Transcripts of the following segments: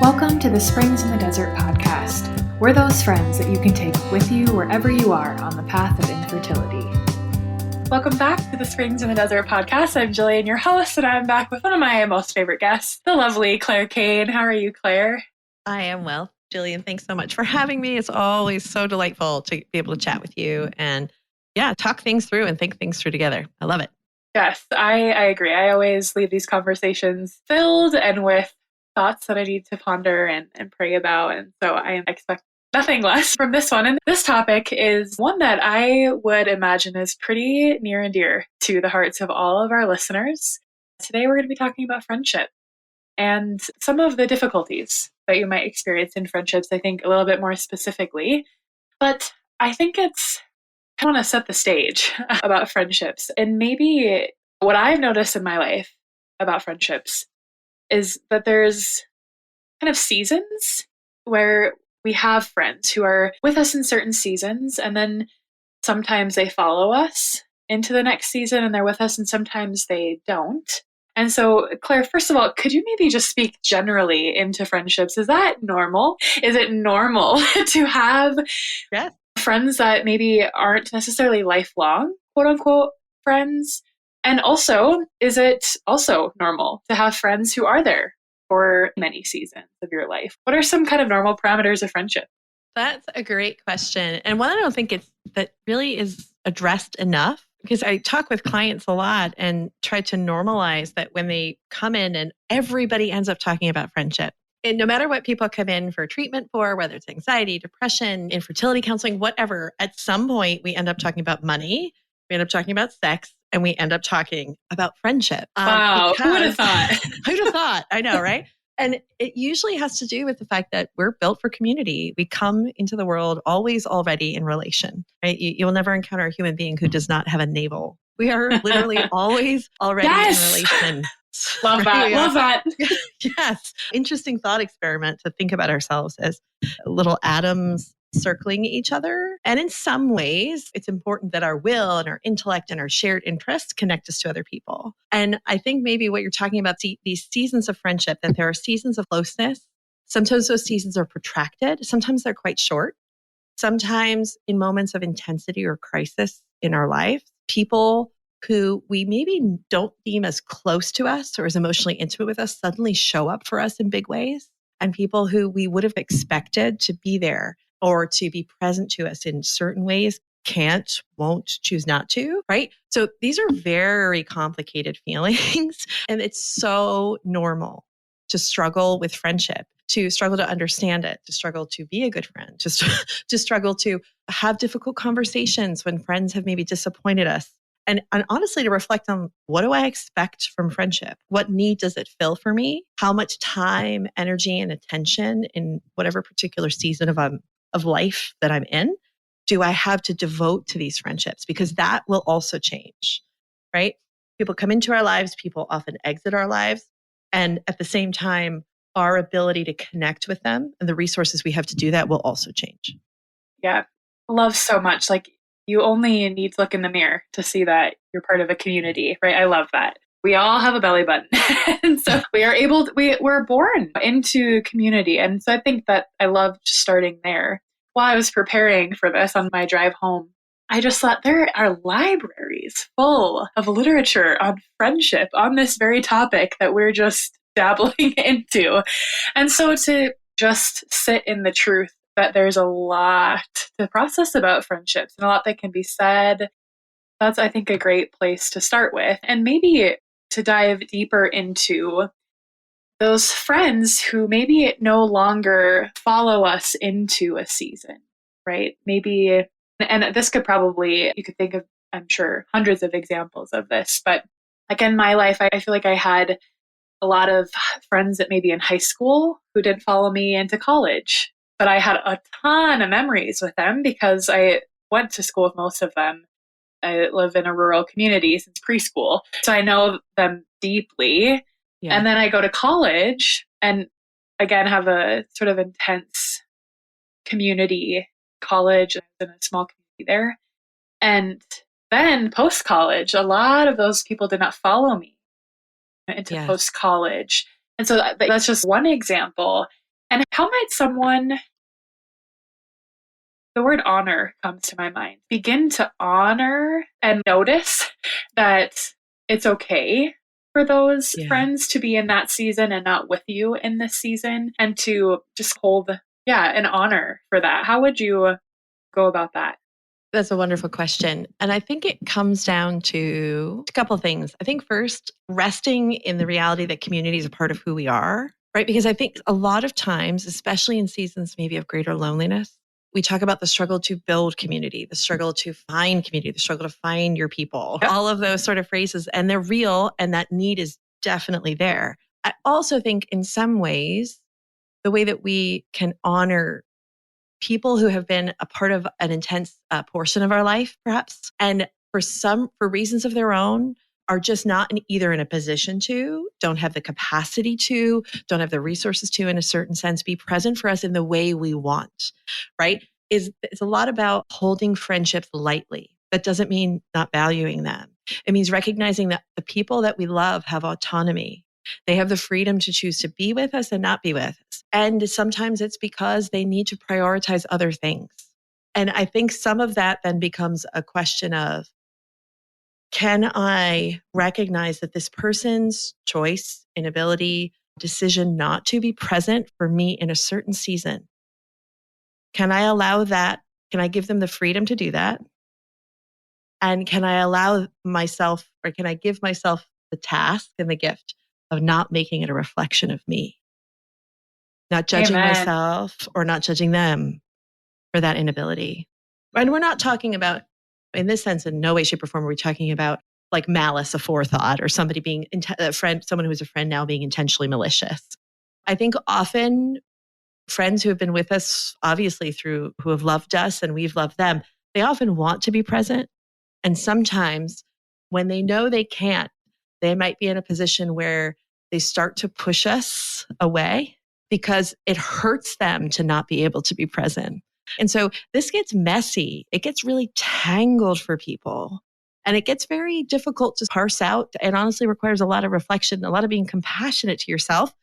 Welcome to the Springs in the Desert podcast. We're those friends that you can take with you wherever you are on the path of infertility. Welcome back to the Springs in the Desert podcast. I'm Jillian, your host, and I'm back with one of my most favorite guests, the lovely Clare Kane. How are you, Clare? I am well. Jillian, thanks so much for having me. It's always so delightful to be able to chat with you and talk things through and think things through together. I love it. Yes, I agree. I always leave these conversations filled and with thoughts that I need to ponder and pray about. And so I expect nothing less from this one. And this topic is one that I would imagine is pretty near and dear to the hearts of all of our listeners. Today, we're going to be talking about friendship and some of the difficulties that you might experience in friendships, I think a little bit more specifically. But I think I want to set the stage about friendships. And maybe what I've noticed in my life about friendships is that there's kind of seasons where we have friends who are with us in certain seasons, and then sometimes they follow us into the next season and they're with us, and sometimes they don't. And so, Claire, first of all, could you maybe just speak generally into friendships? Is that normal? Is it normal to have friends that maybe aren't necessarily lifelong, quote unquote, friends? And also, is it also normal to have friends who are there for many seasons of your life? What are some kind of normal parameters of friendship? That's a great question. And one I don't think that really is addressed enough, because I talk with clients a lot and try to normalize that when they come in and everybody ends up talking about friendship. And no matter what people come in for treatment for, whether it's anxiety, depression, infertility counseling, whatever, at some point we end up talking about money, we end up talking about sex, and we end up talking about friendship. Wow, who would have thought? Who'd have thought? I know, right? And it usually has to do with the fact that we're built for community. We come into the world always already in relation, right? You'll never encounter a human being who does not have a navel. We are literally always already in relation. Love that. Love that. Yes. Interesting thought experiment to think about ourselves as little atoms circling each other. And in some ways, it's important that our will and our intellect and our shared interests connect us to other people. And I think maybe what you're talking about, these seasons of friendship, that there are seasons of closeness. Sometimes those seasons are protracted. Sometimes they're quite short. Sometimes in moments of intensity or crisis in our life, people who we maybe don't deem as close to us or as emotionally intimate with us suddenly show up for us in big ways. And people who we would have expected to be there or to be present to us in certain ways can't, won't, choose not to, right? So these are very complicated feelings. And it's so normal to struggle with friendship, to struggle to understand it, to struggle to be a good friend, to struggle to have difficult conversations when friends have maybe disappointed us. And honestly, to reflect on, what do I expect from friendship? What need does it fill for me? How much time, energy, and attention in whatever particular season of life that I'm in do I have to devote to these friendships? Because that will also change, right? People come into our lives, people often exit our lives. And at the same time, our ability to connect with them and the resources we have to do that will also change. Yeah, love so much. Like, you only need to look in the mirror to see that you're part of a community, right? I love that. We all have a belly button. And so we're born into community. And so I think that I love just starting there. While I was preparing for this on my drive home, I just thought there are libraries full of literature on friendship on this very topic that we're just dabbling into. And so to just sit in the truth that there's a lot to process about friendships and a lot that can be said, that's, I think, a great place to start with. And maybe to dive deeper into those friends who maybe no longer follow us into a season, right? Maybe, and this could probably, you could think of, I'm sure, hundreds of examples of this, but like in my life, I feel like I had a lot of friends that maybe in high school who didn't follow me into college, but I had a ton of memories with them because I went to school with most of them. I live in a rural community since preschool, so I know them deeply. Yeah. And then I go to college and again have a sort of intense community college in a small community there. And then post-college, a lot of those people did not follow me into post-college. And so that's just one example. And how might someone, the word honor comes to my mind, begin to honor and notice that it's okay for those Yeah. friends to be in that season and not with you in this season, and to just hold, yeah, an honor for that? How would you go about that? That's a wonderful question. And I think it comes down to a couple of things. I think first, resting in the reality that community is a part of who we are, right? Because I think a lot of times, especially in seasons maybe of greater loneliness, we talk about the struggle to build community, the struggle to find community, the struggle to find your people, Yep. all of those sort of phrases. And they're real, and that need is definitely there. I also think in some ways, the way that we can honor people who have been a part of an intense portion of our life, perhaps, and for reasons of their own, are just not either in a position to, don't have the capacity to, don't have the resources to, in a certain sense, be present for us in the way we want, right? It's a lot about holding friendships lightly. That doesn't mean not valuing them. It means recognizing that the people that we love have autonomy. They have the freedom to choose to be with us and not be with us. And sometimes it's because they need to prioritize other things. And I think some of that then becomes a question of, can I recognize that this person's choice, inability, decision not to be present for me in a certain season? Can I allow that? Can I give them the freedom to do that? And can I allow myself, or can I give myself the task and the gift of not making it a reflection of me, not judging Amen. myself or not judging them for that inability? And we're not talking about, in this sense, in no way, shape, or form, are we talking about like malice aforethought or somebody being a friend, someone who is a friend now being intentionally malicious. I think often friends who have been with us, obviously through who have loved us and we've loved them, they often want to be present. And sometimes when they know they can't, they might be in a position where they start to push us away because it hurts them to not be able to be present. And so this gets messy. It gets really tangled for people. And it gets very difficult to parse out, and honestly requires a lot of reflection, a lot of being compassionate to yourself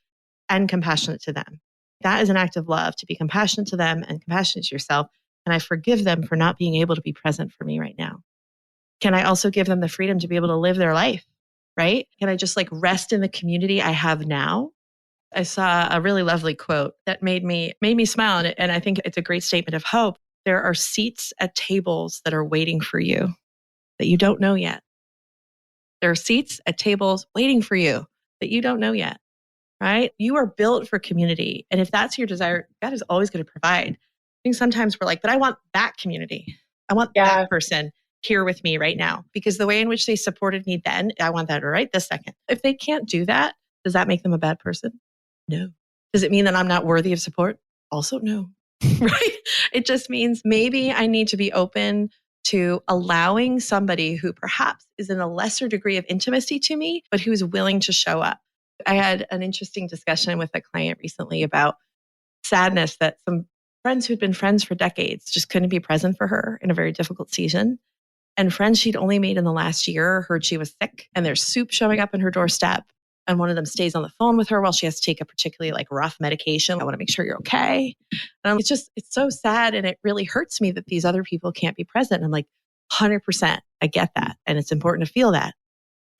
and compassionate to them. That is an act of love, to be compassionate to them and compassionate to yourself. And I forgive them for not being able to be present for me right now. Can I also give them the freedom to be able to live their life, right? Can I just like rest in the community I have now? I saw a really lovely quote that made me smile, and I think it's a great statement of hope. There are seats at tables that are waiting for you that you don't know yet. There are seats at tables waiting for you that you don't know yet, right? You are built for community. And if that's your desire, God is always going to provide. I think sometimes we're like, but I want that community. I want that Yeah. person here with me right now, because the way in which they supported me then, I want that right this second. If they can't do that, does that make them a bad person? No. Does it mean that I'm not worthy of support? Also, no. Right? It just means maybe I need to be open to allowing somebody who perhaps is in a lesser degree of intimacy to me, but who's willing to show up. I had an interesting discussion with a client recently about sadness that some friends who'd been friends for decades just couldn't be present for her in a very difficult season. And friends she'd only made in the last year heard she was sick and there's soup showing up on her doorstep. And one of them stays on the phone with her while she has to take a particularly like rough medication. I want to make sure you're okay. It's so sad. And it really hurts me that these other people can't be present. And I'm like, 100%, I get that. And it's important to feel that.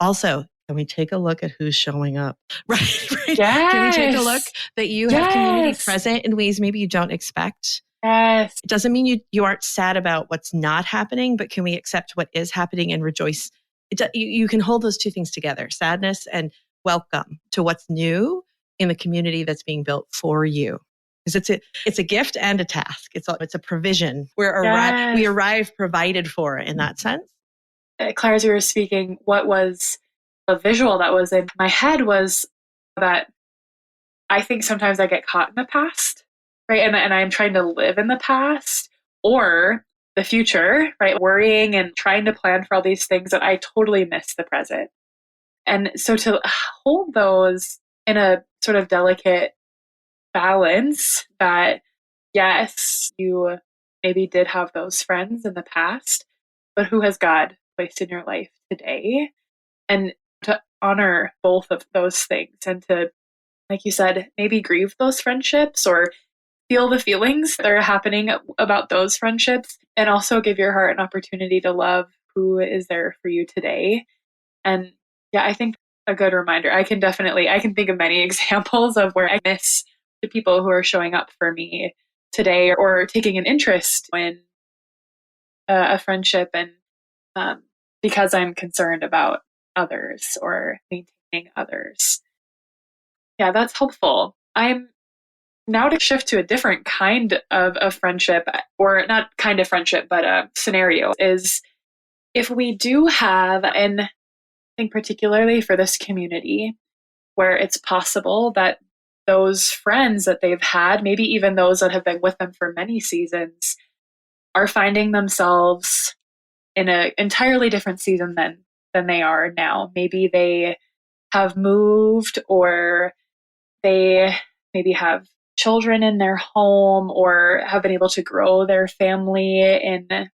Also, can we take a look at who's showing up? Right? Right? Can we take a look Yes. that you have community Yes. present in ways maybe you don't expect? Yes. It doesn't mean you aren't sad about what's not happening, but can we accept what is happening and rejoice? You can hold those two things together, sadness and welcome to what's new in the community that's being built for you. Because it's a gift and a task. It's a provision. We Yes. arrive provided for in that sense. Claire, as you were speaking, what was a visual that was in my head was that I think sometimes I get caught in the past, right? And I'm trying to live in the past or the future, right? Worrying and trying to plan for all these things that I totally miss the present. And so to hold those in a sort of delicate balance that, yes, you maybe did have those friends in the past, but who has God placed in your life today? And to honor both of those things and to like you said, maybe grieve those friendships or feel the feelings that are happening about those friendships, and also give your heart an opportunity to love who is there for you today. And yeah, I think a good reminder. I can think of many examples of where I miss the people who are showing up for me today or taking an interest in a friendship, and um, because I'm concerned about others or maintaining others. Yeah, that's helpful. I'm now to shift to a different kind of a friendship, or not kind of friendship, but a scenario is if we do have, and I think particularly for this community, where it's possible that those friends that they've had, maybe even those that have been with them for many seasons, are finding themselves in an entirely different season than they are now. Maybe they have moved, or they maybe have children in their home, or have been able to grow their family in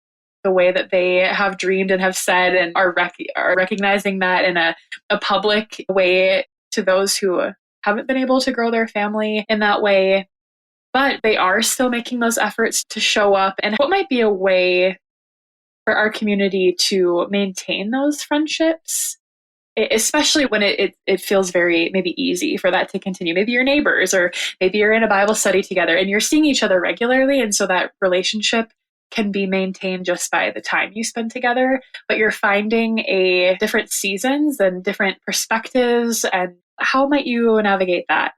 the way that they have dreamed and have said, and are recognizing that in a public way to those who haven't been able to grow their family in that way. But they are still making those efforts to show up. And what might be a way for our community to maintain those friendships, especially when it feels very maybe easy for that to continue. Maybe you're neighbors, or maybe you're in a Bible study together and you're seeing each other regularly, and so that relationship can be maintained just by the time you spend together, but you're finding a different seasons and different perspectives. And how might you navigate that?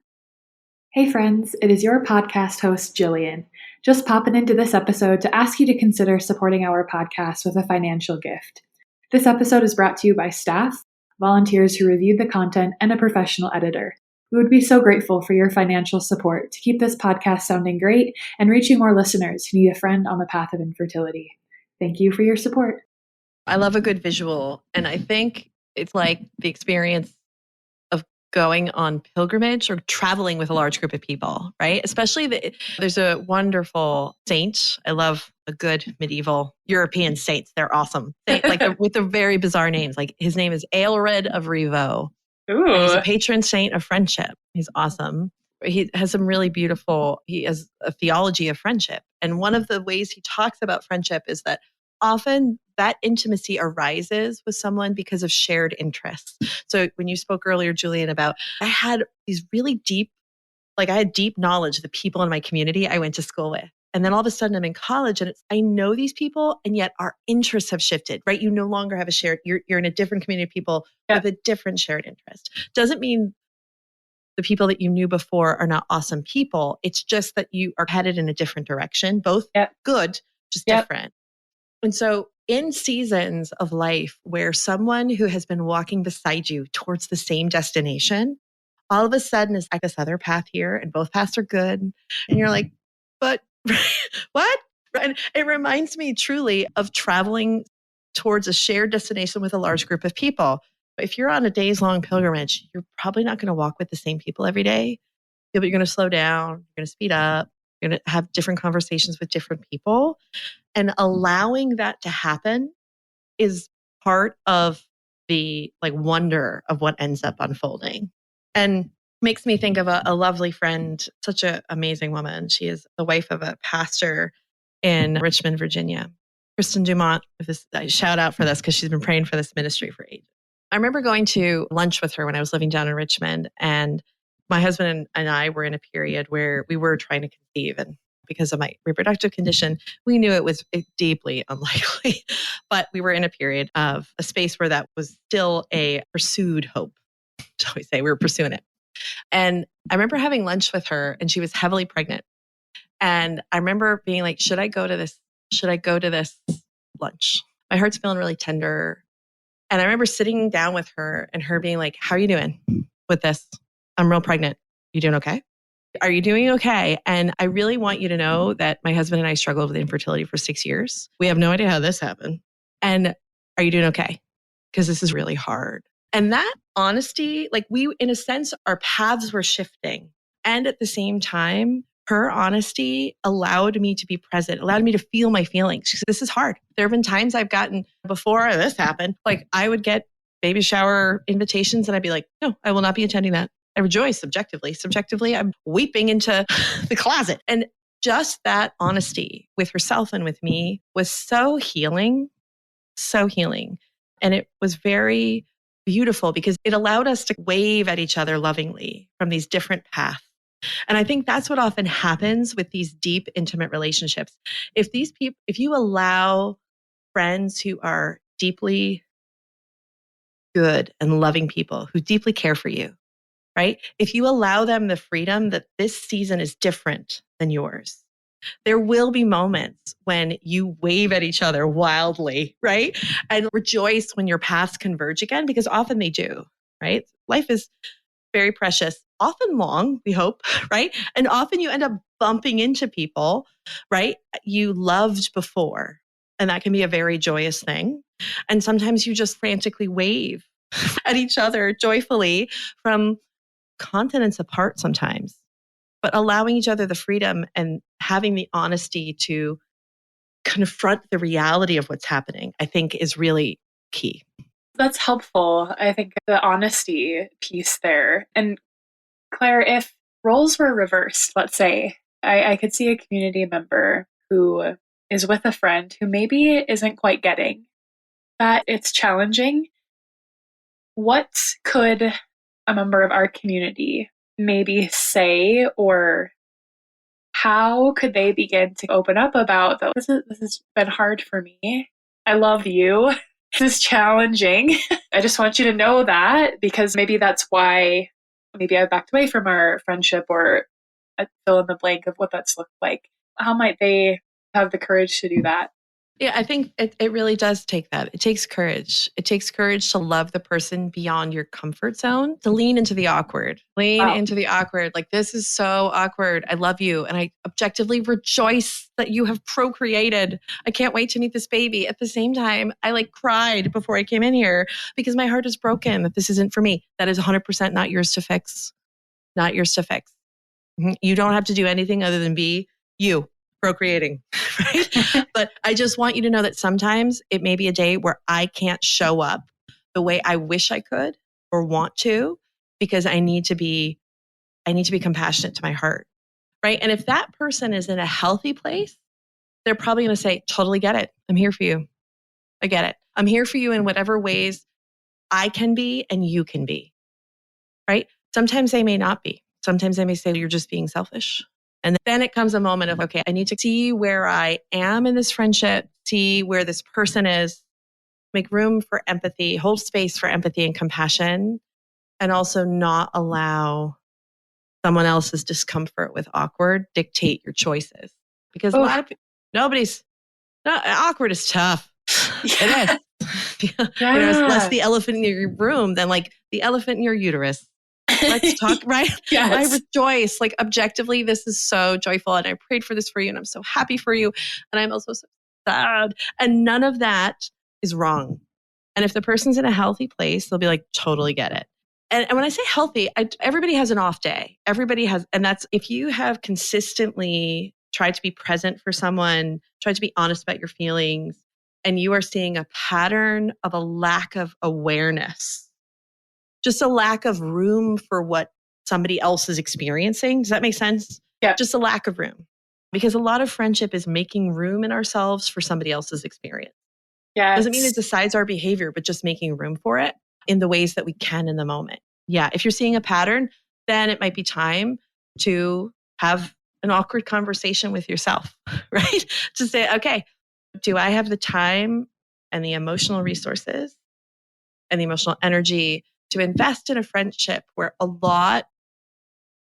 Hey friends, it is your podcast host, Jillian. Just popping into this episode to ask you to consider supporting our podcast with a financial gift. This episode is brought to you by staff, volunteers who reviewed the content, and a professional editor. We would be so grateful for your financial support to keep this podcast sounding great and reaching more listeners who need a friend on the path of infertility. Thank you for your support. I love a good visual. And I think it's like the experience of going on pilgrimage or traveling with a large group of people, right? Especially there's a wonderful saint. I love a good medieval European saints. They're awesome. With the very bizarre names. Like his name is Aelred of Rievaulx. Ooh. And he's a patron saint of friendship. He's awesome. He has he has a theology of friendship. And one of the ways he talks about friendship is that often that intimacy arises with someone because of shared interests. So when you spoke earlier, Julian, about I had deep knowledge of the people in my community I went to school with. And then all of a sudden I'm in college and I know these people, and yet our interests have shifted, right? You no longer have you're in a different community of people with a different shared interest. Doesn't mean the people that you knew before are not awesome people. It's just that you are headed in a different direction, both good, just different. And so in seasons of life where someone who has been walking beside you towards the same destination, all of a sudden is like this other path here, and both paths are good. And you're like, but what? And it reminds me truly of traveling towards a shared destination with a large group of people. But if you're on a days-long pilgrimage, you're probably not going to walk with the same people every day. But you're going to slow down, you're going to speed up, you're going to have different conversations with different people. And allowing that to happen is part of the wonder of what ends up unfolding. And makes me think of a lovely friend, such an amazing woman. She is the wife of a pastor in Richmond, Virginia. Kristen Dumont, shout out for this because she's been praying for this ministry for ages. I remember going to lunch with her when I was living down in Richmond, and my husband and I were in a period where we were trying to conceive, and because of my reproductive condition, we knew it was deeply unlikely, but we were in a period of a space where that was still a pursued hope. Shall we say, we were pursuing it. And I remember having lunch with her, and she was heavily pregnant. And I remember being like, should I go to this lunch? My heart's feeling really tender. And I remember sitting down with her and her being like, how are you doing with this? I'm real pregnant. You doing okay? Are you doing okay? And I really want you to know that my husband and I struggled with infertility for 6 years. We have no idea how this happened. And are you doing okay? Because this is really hard. And that honesty, in a sense, our paths were shifting. And at the same time, her honesty allowed me to be present, allowed me to feel my feelings. She said, this is hard. There have been times I've gotten, before this happened, I would get baby shower invitations and I'd be like, no, I will not be attending that. I rejoice subjectively. Subjectively, I'm weeping into the closet. And just that honesty with herself and with me was so healing, so healing. And it was very beautiful because it allowed us to wave at each other lovingly from these different paths. And I think that's what often happens with these deep, intimate relationships. If you allow friends who are deeply good and loving people who deeply care for you, right? If you allow them the freedom that this season is different than yours, there will be moments when you wave at each other wildly, right? And rejoice when your paths converge again, because often they do, right? Life is very precious, often long, we hope, right? And often you end up bumping into people, right? You loved before. And that can be a very joyous thing. And sometimes you just frantically wave at each other joyfully from continents apart sometimes, but allowing each other the freedom and having the honesty to confront the reality of what's happening, I think is really key. That's helpful. I think the honesty piece there. And Claire, if roles were reversed, let's say, I could see a community member who is with a friend who maybe isn't quite getting that it's challenging. What could a member of our community maybe say, or how could they begin to open up about this has been hard for me. I love you. This is challenging. I just want you to know that, because maybe that's why maybe I backed away from our friendship, or fill in the blank of what that's looked like. How might they have the courage to do that? Yeah, I think it really does take that. It takes courage. It takes courage to love the person beyond your comfort zone, to lean into the awkward, Wow. Like, this is so awkward. I love you. And I objectively rejoice that you have procreated. I can't wait to meet this baby. At the same time, I cried before I came in here because my heart is broken that this isn't for me. That is 100% not yours to fix. Not yours to fix. You don't have to do anything other than be you. Procreating, right? But I just want you to know that sometimes it may be a day where I can't show up the way I wish I could or want to, because I need to be compassionate to my heart, right? And if that person is in a healthy place, they're probably going to say, totally get it. I'm here for you. I get it. I'm here for you in whatever ways I can be and you can be, right? Sometimes they may not be. Sometimes they may say, you're just being selfish. And then it comes a moment of, okay, I need to see where I am in this friendship, see where this person is, make room for empathy, hold space for empathy and compassion, and also not allow someone else's discomfort with awkward dictate your choices. Because a lot of people, awkward is tough. It is. Yeah. It's less the elephant in your room than the elephant in your uterus. Let's talk, right? Yes. I rejoice. Objectively, this is so joyful. And I prayed for this for you. And I'm so happy for you. And I'm also so sad. And none of that is wrong. And if the person's in a healthy place, they'll be totally get it. And when I say healthy, everybody has an off day. Everybody has, and that's if you have consistently tried to be present for someone, tried to be honest about your feelings, and you are seeing a pattern of a lack of awareness, just a lack of room for what somebody else is experiencing. Does that make sense? Yeah. Just a lack of room. Because a lot of friendship is making room in ourselves for somebody else's experience. Yeah. Doesn't mean it decides our behavior, but just making room for it in the ways that we can in the moment. Yeah. If you're seeing a pattern, then it might be time to have an awkward conversation with yourself, right? To say, okay, do I have the time and the emotional resources and the emotional energy to invest in a friendship where a lot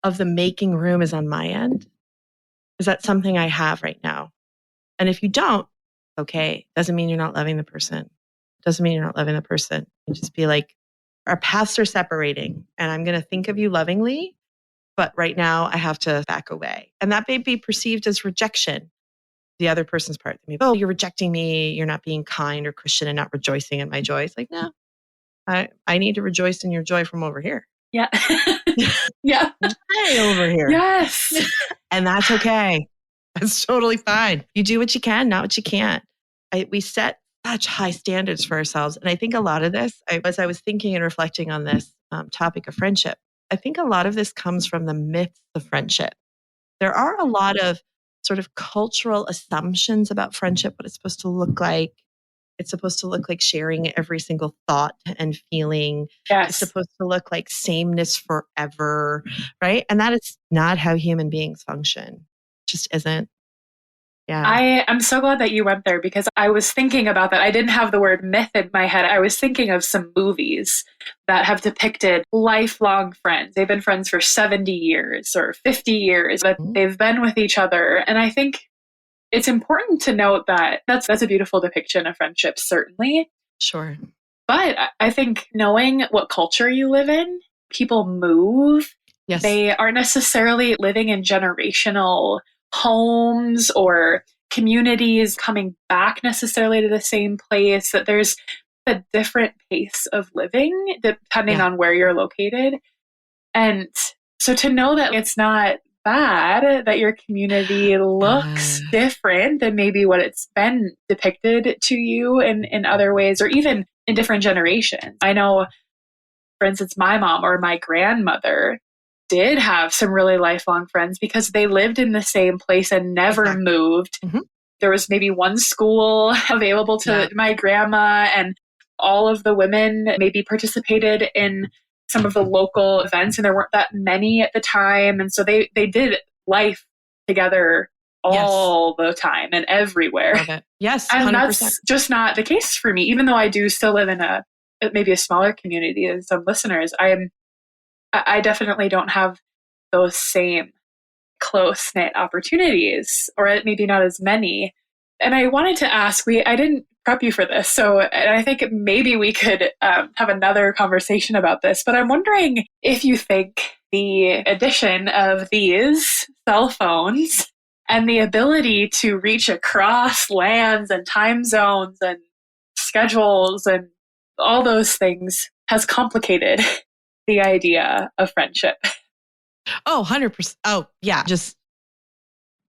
of the making room is on my end? Is that something I have right now? And if you don't, okay, doesn't mean you're not loving the person. Doesn't mean you're not loving the person. You just be our paths are separating and I'm going to think of you lovingly, but right now I have to back away. And that may be perceived as rejection. The other person's part. Oh, you're rejecting me. You're not being kind or Christian and not rejoicing in my joy. It's no, I need to rejoice in your joy from over here. Yeah. Yeah. Way over here. Yes. And that's okay. That's totally fine. You do what you can, not what you can't. We set such high standards for ourselves. And I think a lot of this, as I was thinking and reflecting on this topic of friendship, I think a lot of this comes from the myths of friendship. There are a lot of sort of cultural assumptions about friendship, what it's supposed to look like. It's supposed to look like sharing every single thought and feeling. It's Yes. supposed to look like sameness forever, right? And that is not how human beings function. It just isn't. Yeah. I am so glad that you went there because I was thinking about that. I didn't have the word myth in my head. I was thinking of some movies that have depicted lifelong friends. They've been friends for 70 years or 50 years, but Mhm. they've been with each other. And I think it's important to note that that's a beautiful depiction of friendship, certainly. Sure. But I think knowing what culture you live in, people move. Yes. They aren't necessarily living in generational homes or communities coming back necessarily to the same place, that there's a different pace of living depending Yeah. on where you're located. And so to know that it's not bad, that your community looks different than maybe what it's been depicted to you in other ways, or even in different generations. I know, for instance, my mom or my grandmother did have some really lifelong friends because they lived in the same place and never Exactly. moved. Mhm. There was maybe one school available to Yeah. my grandma, and all of the women maybe participated in some of the local events, and there weren't that many at the time. And so they did life together Yes. all the time and everywhere. Love it. Yes. And 100%. that's just not the case for me, even though I do still live in maybe a smaller community than some listeners. I definitely don't have those same close knit opportunities, or maybe not as many. And I wanted to ask, I didn't prep you for this, so and I think maybe we could have another conversation about this. But I'm wondering if you think the addition of these cell phones and the ability to reach across lands and time zones and schedules and all those things has complicated the idea of friendship. Oh, 100%. Oh, yeah. Just,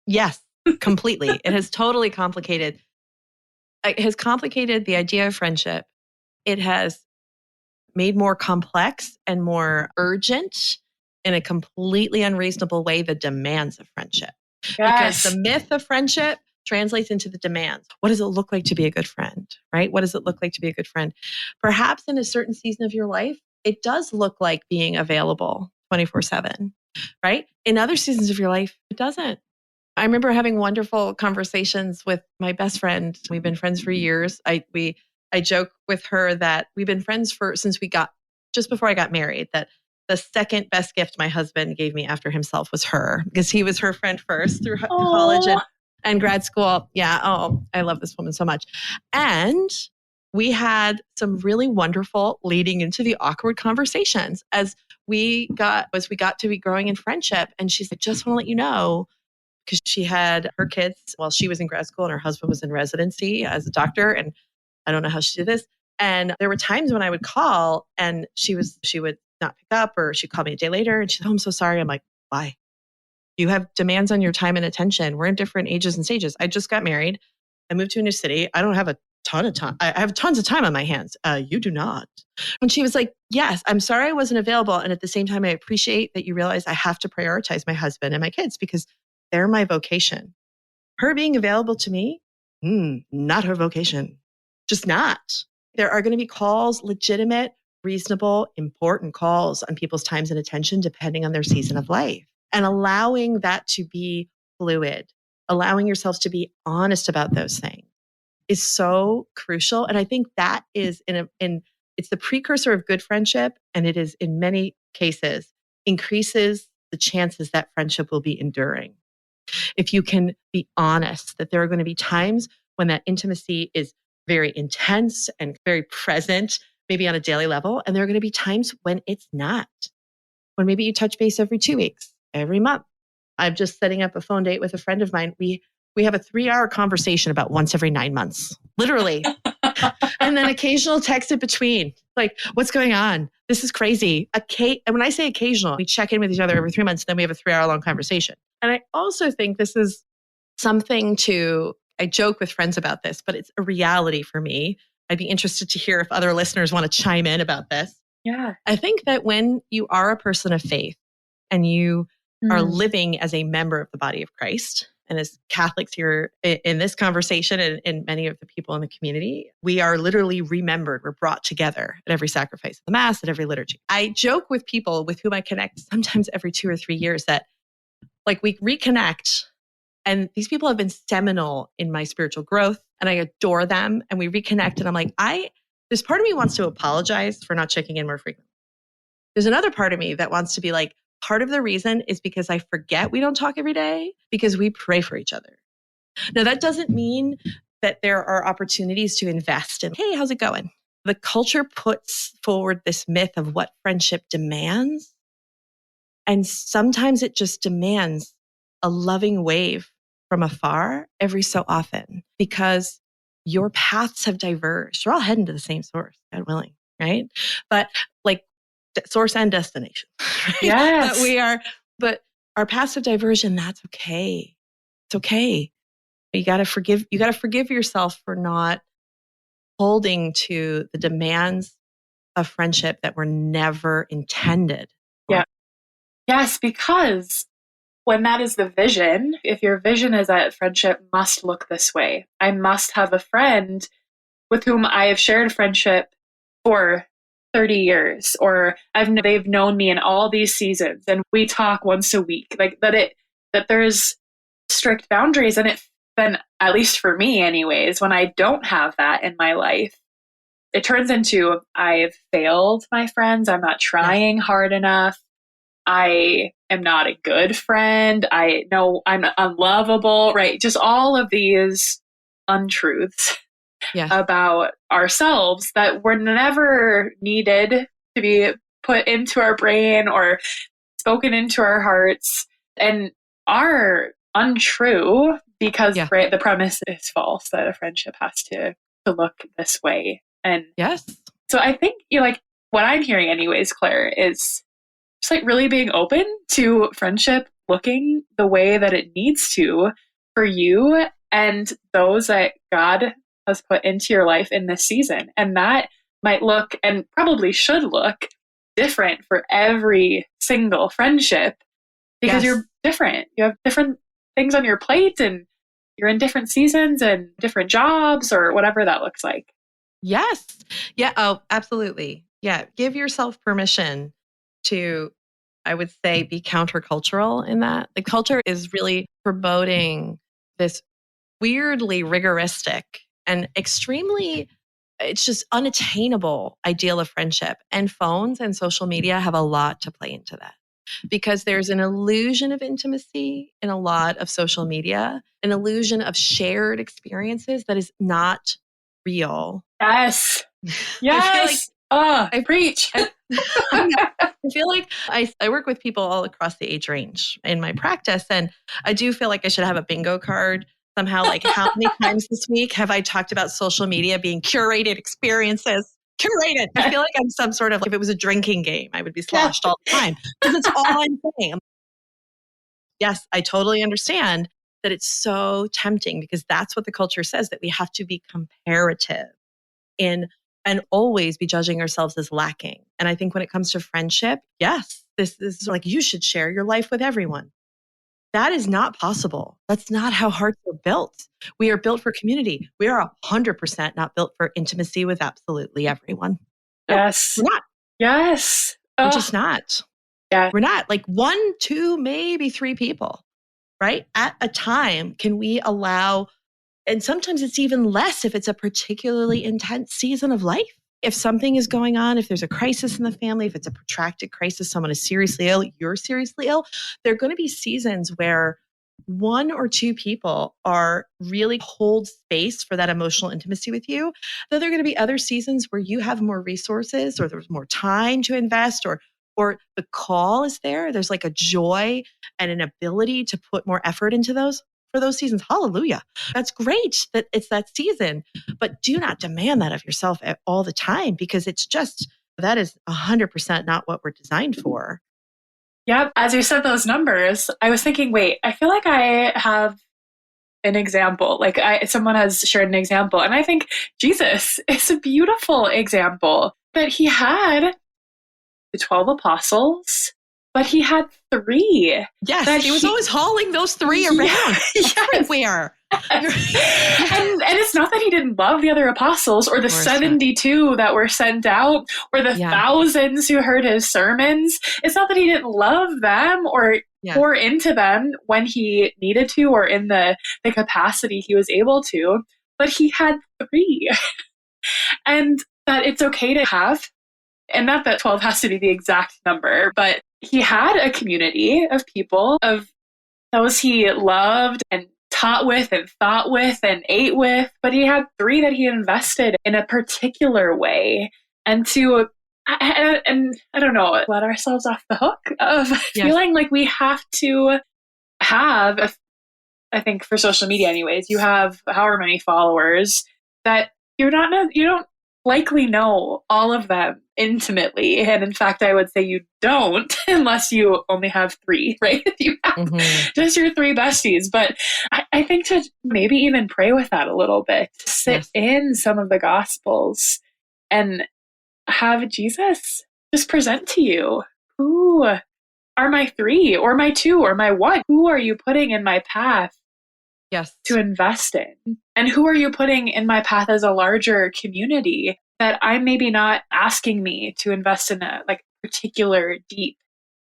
yes, completely. It has totally complicated. It has complicated the idea of friendship. It has made more complex and more urgent in a completely unreasonable way the demands of friendship. Because the Yes. myth of friendship translates into the demands. What does it look like to be a good friend, right? What does it look like to be a good friend? Perhaps in a certain season of your life, it does look like being available 24/7, right? In other seasons of your life, it doesn't. I remember having wonderful conversations with my best friend. We've been friends for years. I joke with her that we've been friends since we got just before I got married. That the second best gift my husband gave me after himself was her, because he was her friend first through college Oh, and grad school. Yeah. Oh, I love this woman so much. And we had some really wonderful leading into the awkward conversations as we got to be growing in friendship. And she's like, just want to let you know, because she had her kids while she was in grad school and her husband was in residency as a doctor. And I don't know how she did this. And there were times when I would call and she would not pick up, or she'd call me a day later and she's, oh, I'm so sorry. I'm like, why? You have demands on your time and attention. We're in different ages and stages. I just got married. I moved to a new city. I don't have a ton of time. I have tons of time on my hands. You do not. And she was like, yes, I'm sorry I wasn't available. And at the same time, I appreciate that you realize I have to prioritize my husband and my kids because they're my vocation. Her being available to me, not her vocation. Just not. There are going to be calls, legitimate, reasonable, important calls on people's times and attention depending on their season of life. And allowing that to be fluid, allowing yourselves to be honest about those things is so crucial. And I think that is it's the precursor of good friendship. And it is in many cases increases the chances that friendship will be enduring. If you can be honest that there are going to be times when that intimacy is very intense and very present, maybe on a daily level. And there are going to be times when it's not, when maybe you touch base every 2 weeks, every month. I'm just setting up a phone date with a friend of mine. We have a 3-hour conversation about once every 9 months, literally. And then occasional text in between, like, what's going on? This is crazy. And when I say occasional, we check in with each other every 3 months, then we have a 3-hour long conversation. And I also think this is something I joke with friends about this, but it's a reality for me. I'd be interested to hear if other listeners want to chime in about this. Yeah. I think that when you are a person of faith and you are Mm. living as a member of the body of Christ, and as Catholics here in this conversation and many of the people in the community, we are literally remembered. We're brought together at every sacrifice of the Mass, at every liturgy. I joke with people with whom I connect sometimes every 2 or 3 years that like we reconnect, and these people have been seminal in my spiritual growth and I adore them. And we reconnect and I'm like, this part of me wants to apologize for not checking in more frequently. There's another part of me that wants to be like, part of the reason is because I forget we don't talk every day because we pray for each other. Now, that doesn't mean that there are opportunities to invest in, hey, how's it going? The culture puts forward this myth of what friendship demands. And sometimes it just demands a loving wave from afar every so often because your paths have diverged. We're all heading to the same source, God willing, right? But like source and destination, right? Yes. But our paths have diverged, and that's okay. It's okay. You got to forgive yourself for not holding to the demands of friendship that were never intended. Yeah. Yes, because when that is the vision, if your vision is that friendship must look this way, I must have a friend with whom I have shared friendship for 30 years, or they've known me in all these seasons and we talk once a week, like that there's strict boundaries. And then, at least for me anyways, when I don't have that in my life, it turns into I've failed my friends. I'm not Yes. trying hard enough. I am not a good friend. I know I'm unlovable, right? Just all of these untruths Yes. about ourselves that were never needed to be put into our brain or spoken into our hearts and are untrue because Yeah. right, the premise is false that a friendship has to look this way. And Yes. so I think like what I'm hearing anyways, Claire, is just like really being open to friendship looking the way that it needs to for you and those that God has put into your life in this season. And that might look and probably should look different for every single friendship because Yes. you're different. You have different things on your plate and you're in different seasons and different jobs or whatever that looks like. Yes. Yeah. Oh, absolutely. Yeah. Give yourself permission to, I would say, be countercultural in that. The culture is really promoting this weirdly rigoristic and extremely, it's just unattainable ideal of friendship. And phones and social media have a lot to play into that because there's an illusion of intimacy in a lot of social media, an illusion of shared experiences that is not real. Yes. I feel like Yes. Oh, I preach. I feel like I work with people all across the age range in my practice. And I do feel like I should have a bingo card somehow. Like, how many times this week have I talked about social media being curated experiences? Curated. I feel like I'm some sort of, like, if it was a drinking game, I would be sloshed all the time because it's all I'm saying. Yes, I totally understand that it's so tempting because that's what the culture says, that we have to be comparative in and always be judging ourselves as lacking. And I think when it comes to friendship, yes, this is like you should share your life with everyone. That is not possible. That's not how hearts are built. We are built for community. We are 100% not built for intimacy with absolutely everyone. No, Yes. we're not. Yes. We're Oh, just not. yeah. We're not. Like 1, 2, maybe 3 people, right? At a time, can we allow, and sometimes it's even less if it's a particularly intense season of life. If something is going on, if there's a crisis in the family, if it's a protracted crisis, someone is seriously ill, you're seriously ill, there are going to be seasons where 1 or 2 people are really hold space for that emotional intimacy with you. Then there are going to be other seasons where you have more resources or there's more time to invest or the call is there. There's like a joy and an ability to put more effort into those for those seasons. Hallelujah. That's great that it's that season, but do not demand that of yourself all the time because that is 100% not what we're designed for. Yep. As you said those numbers, I was thinking, wait, I feel like I have an example. Like someone has shared an example, and I think Jesus is a beautiful example that he had the 12 apostles, but he had three. Yes, he was always hauling those three around everywhere. and it's not that he didn't love the other apostles or the 72 that were sent out or the thousands who heard his sermons. It's not that he didn't love them or pour into them when he needed to or in the capacity he was able to, but he had three. And that it's okay to have, and not that 12 has to be the exact number, but he had a community of people, of those he loved and taught with and thought with and ate with, but he had three that he invested in a particular way. And I don't know, let ourselves off the hook of feeling like we have to have, I think for social media anyways, you have however many followers that you don't likely know all of them intimately. And in fact, I would say you don't unless you only have three, right? You have just your three besties. But I think to maybe even pray with that a little bit, sit in some of the Gospels and have Jesus just present to you, who are my three or my two or my one? Who are you putting in my path to invest in? And who are you putting in my path as a larger community that I'm maybe not asking me to invest in a like particular deep,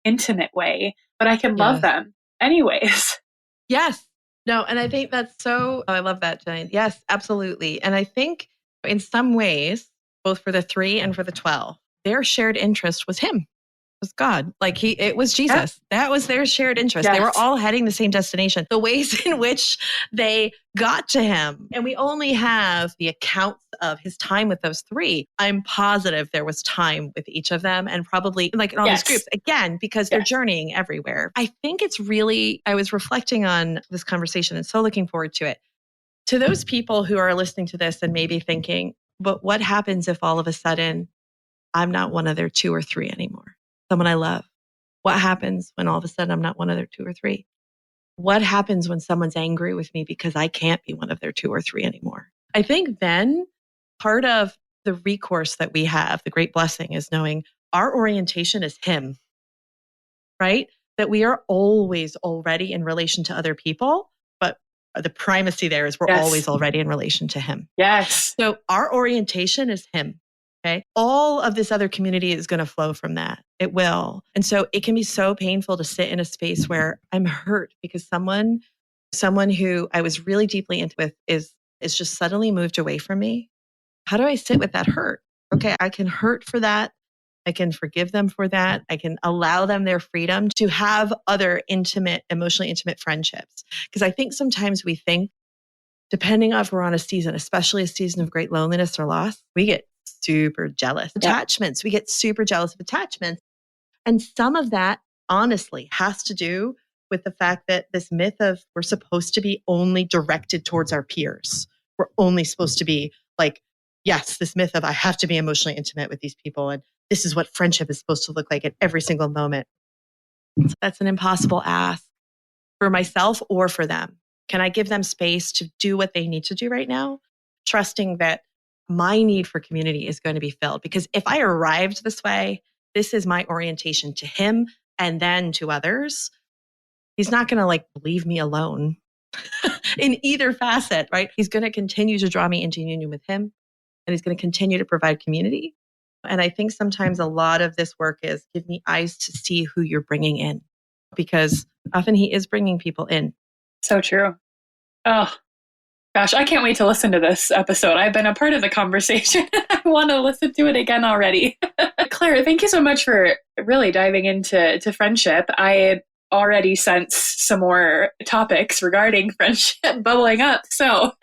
intimate way, but I can love them anyways. Yes. No, and I think that's I love that, Jillian. Yes, absolutely. And I think in some ways, both for the 3 and for the 12, their shared interest was him. Was God. Like it was Jesus. That was their shared interest. They were all heading the same destination. The ways in which they got to him. And we only have the accounts of his time with those three. I'm positive there was time with each of them and probably like in all these groups, again, because they're journeying everywhere. I think it's really, I was reflecting on this conversation and so looking forward to it. To those people who are listening to this and maybe thinking, but what happens if all of a sudden I'm not one of their 2 or 3 anymore? Someone I love. What happens when all of a sudden I'm not one of their 2 or 3? What happens when someone's angry with me because I can't be one of their 2 or 3 anymore? I think then part of the recourse that we have, the great blessing, is knowing our orientation is him, right? That we are always already in relation to other people, but the primacy there is we're always already in relation to him. Yes. So our orientation is him. Okay. All of this other community is going to flow from that. It will. And so it can be so painful to sit in a space where I'm hurt because someone who I was really deeply into with is just suddenly moved away from me. How do I sit with that hurt? Okay. I can hurt for that. I can forgive them for that. I can allow them their freedom to have other intimate, emotionally intimate friendships. Because I think sometimes we think, depending on if we're on a season, especially a season of great loneliness or loss, we get super jealous. Attachments. We get super jealous of attachments. And some of that, honestly, has to do with the fact that this myth of we're supposed to be only directed towards our peers. We're only supposed to be like, yes, this myth of I have to be emotionally intimate with these people. And this is what friendship is supposed to look like at every single moment. So that's an impossible ask for myself or for them. Can I give them space to do what they need to do right now? Trusting that my need for community is going to be filled. Because if I arrived this way, this is my orientation to him and then to others. He's not going to like leave me alone in either facet, right? He's going to continue to draw me into union with him and he's going to continue to provide community. And I think sometimes a lot of this work is give me eyes to see who you're bringing in, because often he is bringing people in. So true. Oh, gosh, I can't wait to listen to this episode. I've been a part of the conversation. I want to listen to it again already. Claire, thank you so much for really diving into friendship. I already sense some more topics regarding friendship bubbling up. So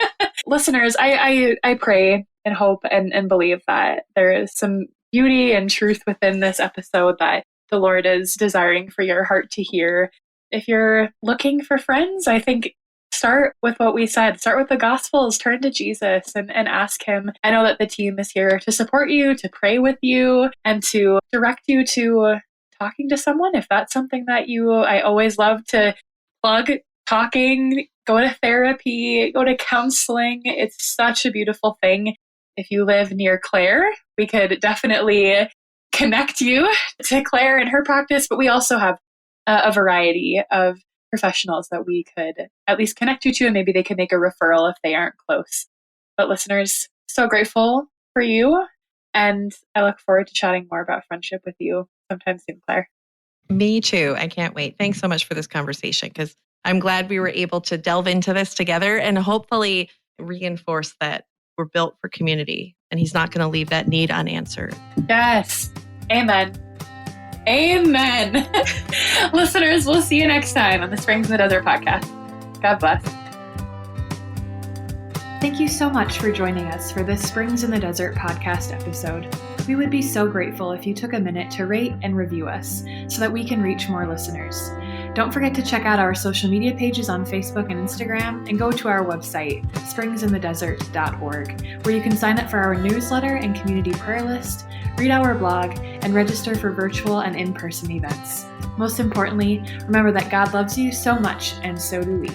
listeners, I pray and hope and believe that there is some beauty and truth within this episode that the Lord is desiring for your heart to hear. If you're looking for friends, I think start with what we said. Start with the Gospels, turn to Jesus and ask him. I know that the team is here to support you, to pray with you, and to direct you to talking to someone. If that's something that I always love to plug talking, go to therapy, go to counseling. It's such a beautiful thing. If you live near Clare, we could definitely connect you to Clare and her practice, but we also have a variety of professionals that we could at least connect you to, and maybe they could make a referral if they aren't close. But listeners, so grateful for you. And I look forward to chatting more about friendship with you sometime soon, Clare. Me too. I can't wait. Thanks so much for this conversation, because I'm glad we were able to delve into this together and hopefully reinforce that we're built for community and he's not going to leave that need unanswered. Yes. Amen. Amen. Listeners, we'll see you next time on the Springs in the Desert podcast. God bless. Thank you so much for joining us for this Springs in the Desert podcast episode. We would be so grateful if you took a minute to rate and review us so that we can reach more listeners. Don't forget to check out our social media pages on Facebook and Instagram, and go to our website, springsinthedesert.org, where you can sign up for our newsletter and community prayer list, read our blog, and register for virtual and in-person events. Most importantly, remember that God loves you so much, and so do we.